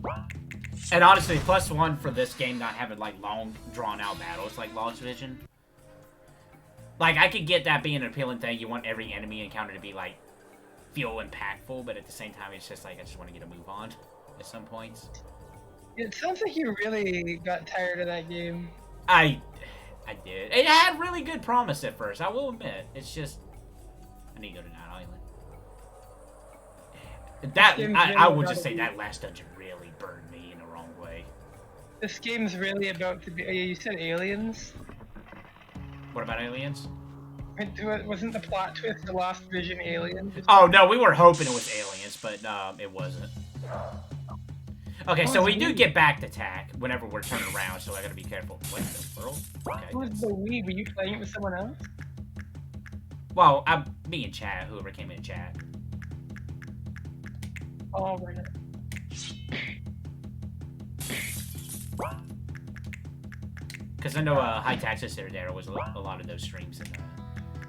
Speaker 2: Right. And honestly, +1 for this game not having like long, drawn-out battles like Lost Vision. Like, I could get that being an appealing thing. You want every enemy encounter to be like feel impactful, but at the same time, it's just like I just want to get a move on at some points.
Speaker 1: It sounds like you really got tired of that game.
Speaker 2: I did. It had really good promise at first, I will admit. It's just I need to go to Night Island. That I will just say that last dungeon really burned me in the wrong way.
Speaker 1: This game's really about to be. You said aliens.
Speaker 2: What about aliens?
Speaker 1: Wasn't the plot twist the Lost Vision aliens?
Speaker 2: Oh no, we were hoping it was aliens, but it wasn't. Okay, so we do get back to TAC whenever we're turning around, so I gotta be careful. What in the world? Okay.
Speaker 1: Who was the we? Were you playing it with someone else?
Speaker 2: Well, me and chat, whoever came in chat.
Speaker 1: Oh, right.
Speaker 2: Because I know High Taxes there was a lot of those streams, and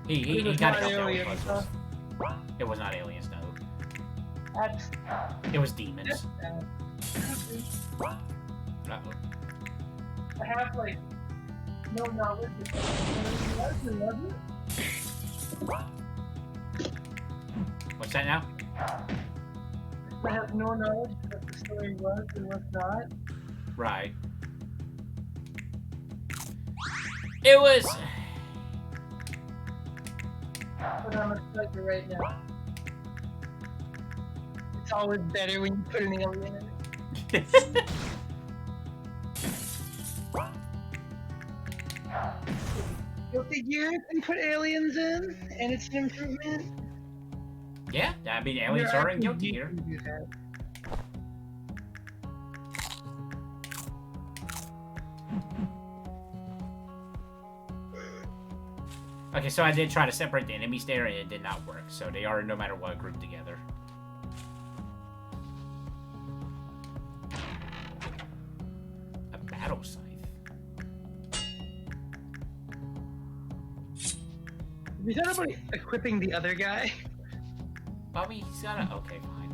Speaker 2: he kind of helped out with puzzles. It was not aliens, no.
Speaker 1: That's
Speaker 2: It was demons.
Speaker 1: bad.
Speaker 2: Uh-oh.
Speaker 1: I have like no knowledge of what it was.
Speaker 2: What's that now?
Speaker 1: I have no knowledge of what the story was and what's not.
Speaker 2: Right. It was...
Speaker 1: But I'm excited right now. It's always better when you put an alien in it. Guilty Gear can put aliens in, and it's an improvement.
Speaker 2: Yeah, I mean, aliens are in Guilty Gear.
Speaker 1: Can do that.
Speaker 2: Okay, so I did try to separate the enemies there, and it did not work. So they are, no matter what, grouped together. A battle scythe.
Speaker 1: Have you thought about equipping the other guy?
Speaker 2: Bobby, he's got a... Okay, fine.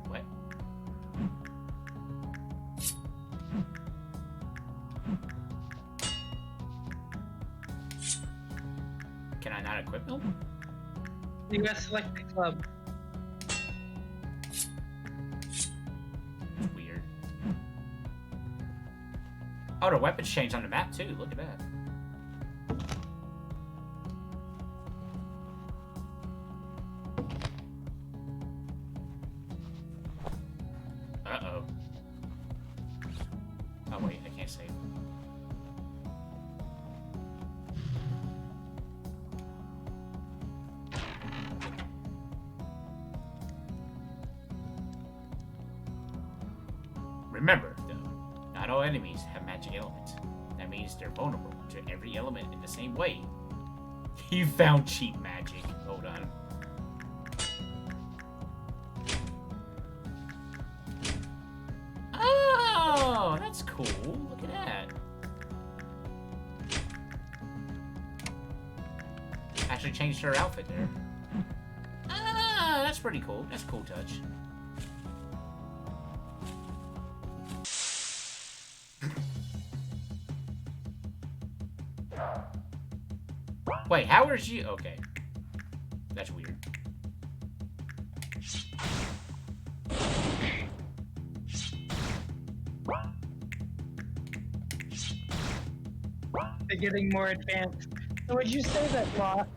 Speaker 2: What? Can I not equip him?
Speaker 1: You gotta select the club.
Speaker 2: Weird. Oh, the weapons change on the map too. Look at that. Remember, though, not all enemies have magic elements. That means they're vulnerable to every element in the same way. You found cheap magic. Hold on. Oh, that's cool. Look at that. Actually changed her outfit there. Ah, that's pretty cool. That's a cool touch. Wait, how is she? Okay. That's weird.
Speaker 1: They're getting more advanced. So would you say that Lost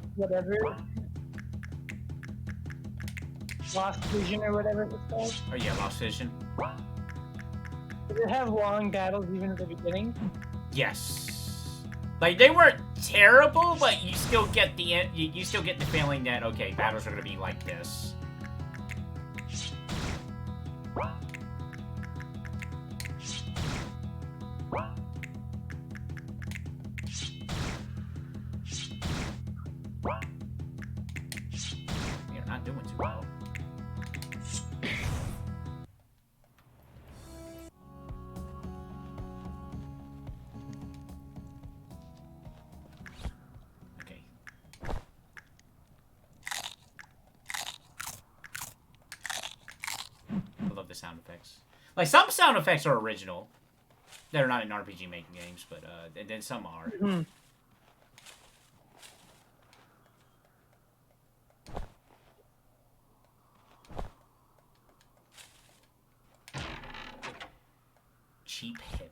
Speaker 1: Vision or whatever it's called?
Speaker 2: Oh yeah, Lost Vision.
Speaker 1: Does it have long battles even at the beginning?
Speaker 2: Yes. Like they weren't terrible, but you still get the you still get the feeling that okay, battles are gonna be like this. You're not doing too well. Okay. I love the sound effects. Like some sound effects are original. That are not in RPG making games, but and then some are.
Speaker 1: Mm-hmm.
Speaker 2: Cheap heavy.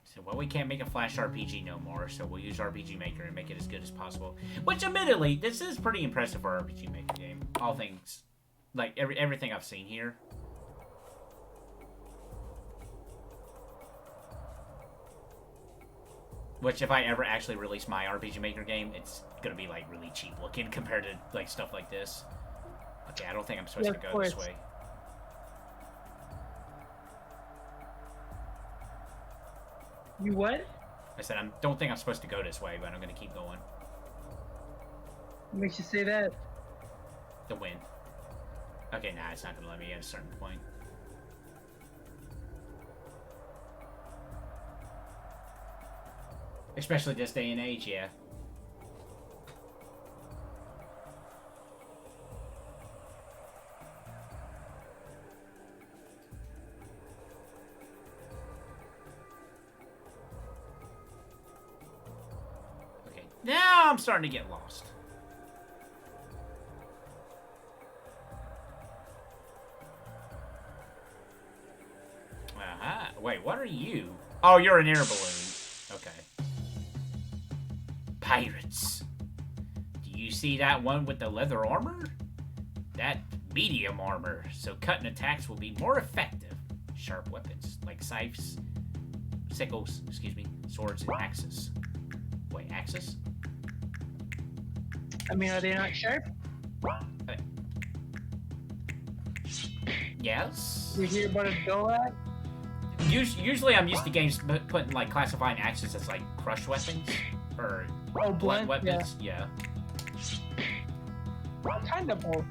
Speaker 2: So, well, we can't make a Flash RPG no more, so we'll use RPG Maker and make it as good as possible. Which, admittedly, this is pretty impressive for an RPG Maker game. All things, like, everything I've seen here. Which, if I ever actually release my RPG Maker game, it's gonna be, like, really cheap looking compared to, like, stuff like this. Okay, I don't think I'm supposed to go this way.
Speaker 1: You what?
Speaker 2: I said, I don't think I'm supposed to go this way, but I'm gonna keep going.
Speaker 1: What makes you say that?
Speaker 2: The wind. Okay, nah, it's not gonna let me at a certain point. Especially this day and age, yeah. Okay, now I'm starting to get lost. Wait, what are you? Oh, you're an air balloon. Okay. Pirates. Do you see that one with the leather armor? That medium armor, so cutting attacks will be more effective. Sharp weapons, like scythes, sickles, excuse me, swords, and axes. Wait, axes?
Speaker 1: I mean, are they not sharp?
Speaker 2: Yes.
Speaker 1: You hear about a Dolak?
Speaker 2: Usually I'm used to games putting, like, classifying axes as, like, crush weapons. Or blunt weapons. Yeah.
Speaker 1: Kind of both.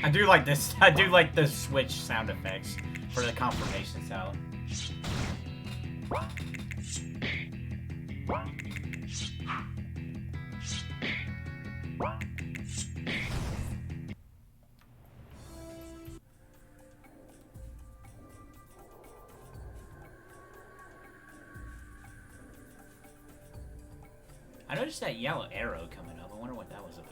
Speaker 2: I do like this. I do like the switch sound effects for the confirmation sound. noticed that yellow arrow coming up. I wonder what that was about.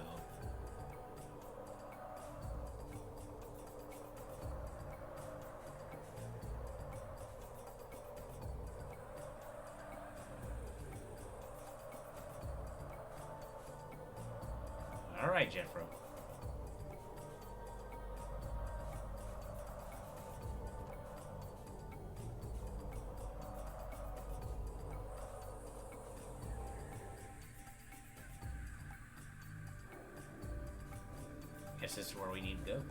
Speaker 2: Alright, Jeffro. Guess this is where we need to go.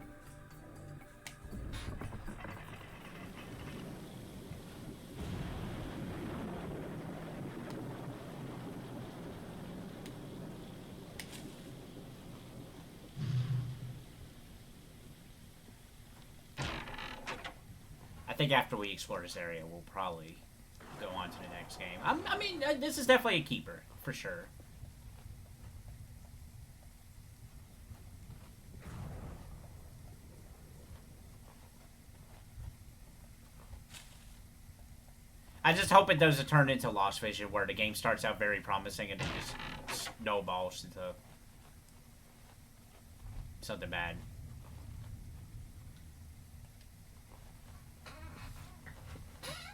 Speaker 2: I think after we explore this area, we'll probably go on to the next game. I mean, this is definitely a keeper, for sure. I just hope it doesn't turn into Lost Vision, where the game starts out very promising and then just snowballs into something bad.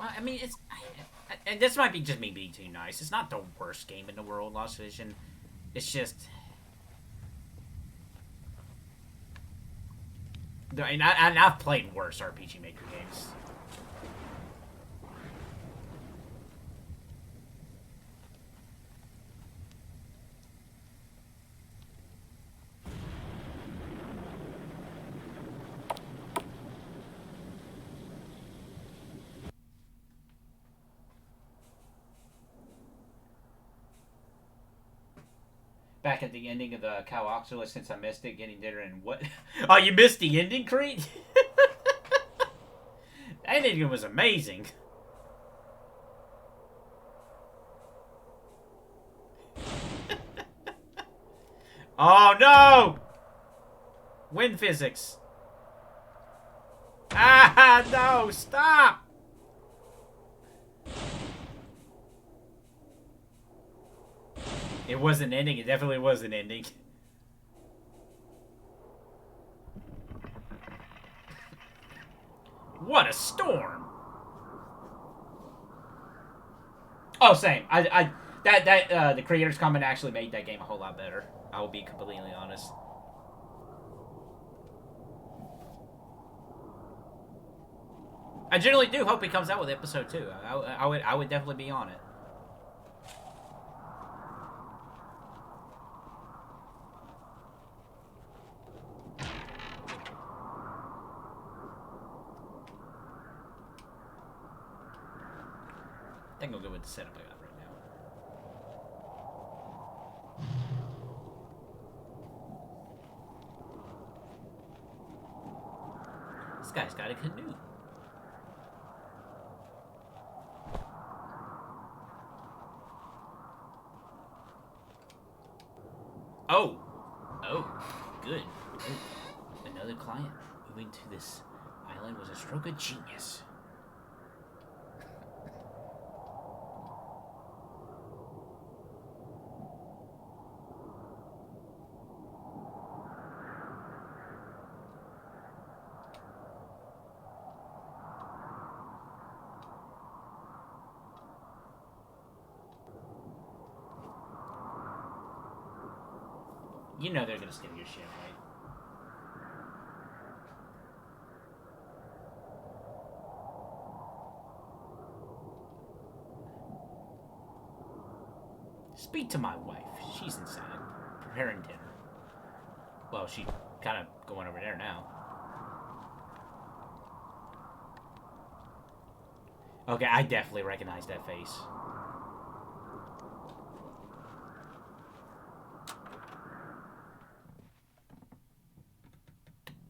Speaker 2: Well, I mean, it's... And this might be just me being too nice. It's not the worst game in the world, Lost Vision. It's just... And I've played worse RPG Maker games. Back at the ending of the Cow Oxula, since I missed it, getting dinner and what? Oh, you missed the ending, Crete? That ending was amazing. Oh no! Wind physics. Ah, no, stop! It was an ending. It definitely was an ending. What a storm! Oh, same. The creators' comment actually made that game a whole lot better. I will be completely honest. I generally do hope he comes out with episode 2. I would definitely be on it. I think I'll go with the setup I got right now. This guy's got a canoe. Oh. Oh. Good. Good. Another client. Moving to this island was a stroke of genius. You know they're gonna steal your shit, right? Speak to my wife. She's inside, preparing dinner. Well, she's kind of going over there now. Okay, I definitely recognize that face.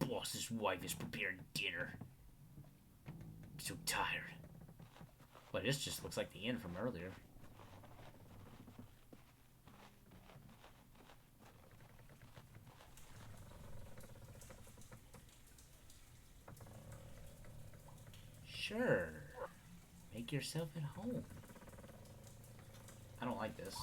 Speaker 2: Boss's wife is preparing dinner. I'm so tired. Well, this just looks like the end from earlier. Sure. Make yourself at home. I don't like this.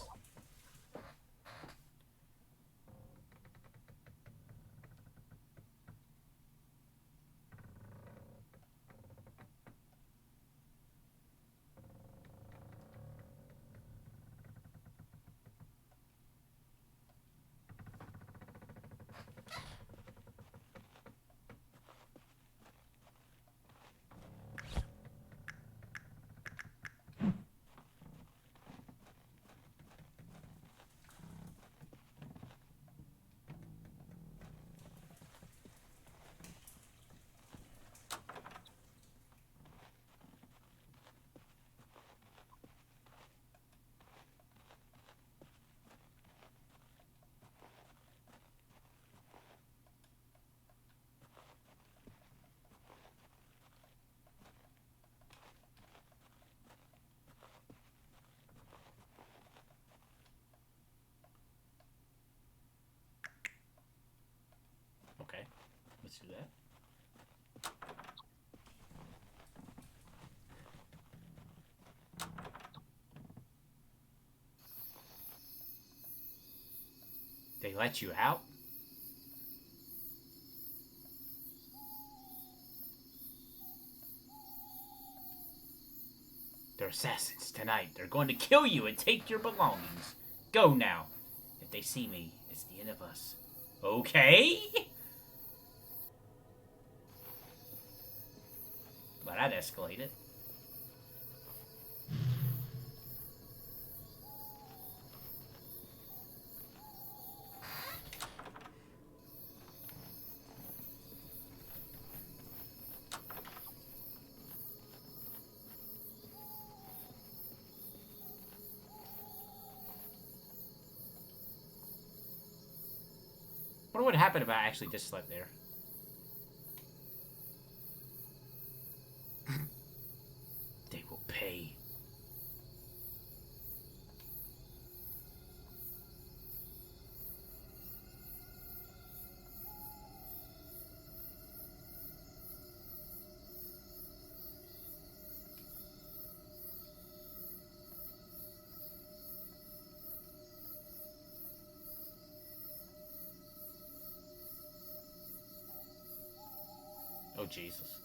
Speaker 2: Let's do that. They let you out? They're assassins tonight. They're going to kill you and take your belongings. Go now. If they see me, it's the end of us. Okay? Well, that escalated. What would happen if I actually just slept there? They will pay. Oh, Jesus.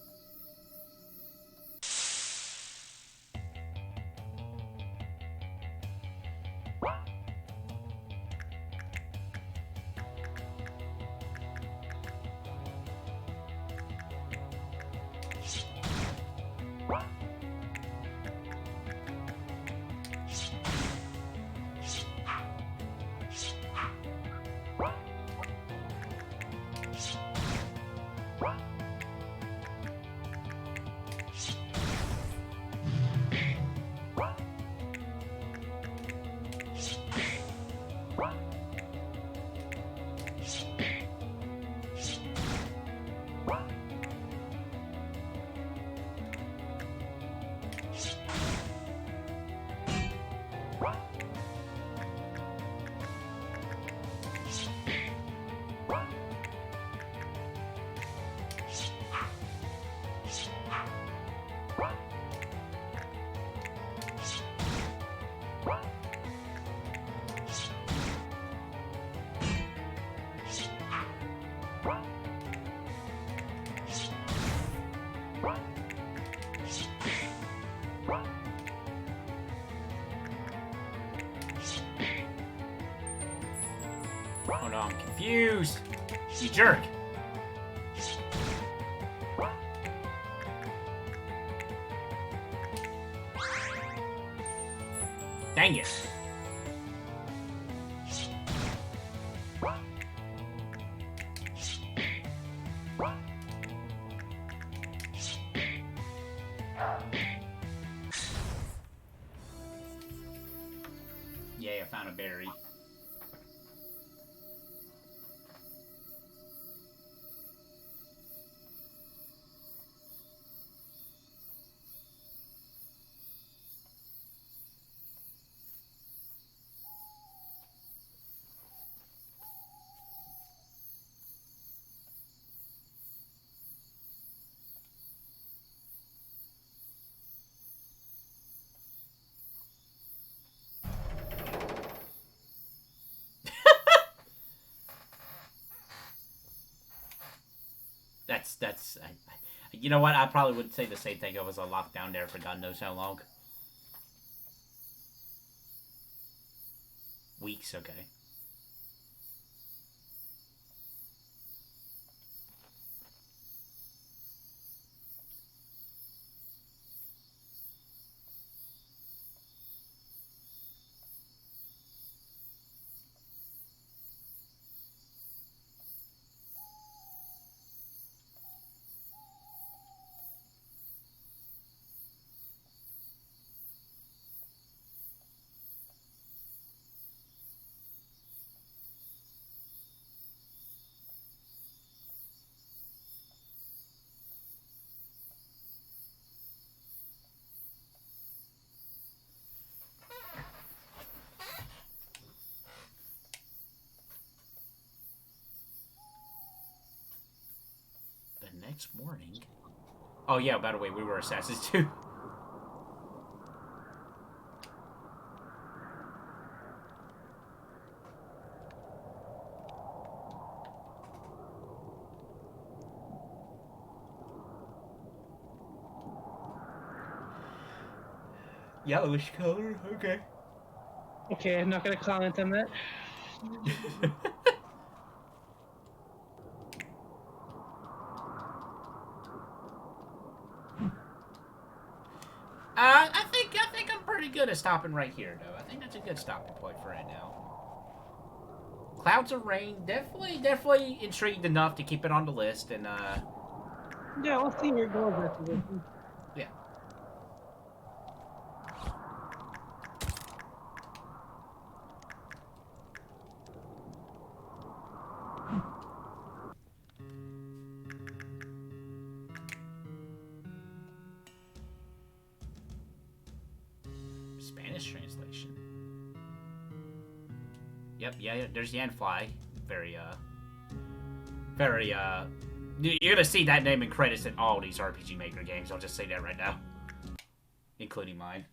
Speaker 2: Oh no, I'm confused. You jerk. Dang it. Yay, I found a berry. You know what? I probably would say the same thing. I was locked down there for God knows how long. Weeks, okay. It's morning. Oh yeah, by the way, we were assassins too. Yellowish color, okay.
Speaker 3: Okay, I'm not gonna comment on that.
Speaker 2: I think I'm pretty good at stopping right here, though. I think that's a good stopping point for right now. Clouds of Rain, definitely intrigued enough to keep it on the list, and
Speaker 3: Yeah, we'll see where it goes after this.
Speaker 2: yeah. Spanish translation. Yep, yeah, there's Yanfly. Very, you're gonna see that name in credits in all these RPG Maker games, I'll just say that right now. Including mine.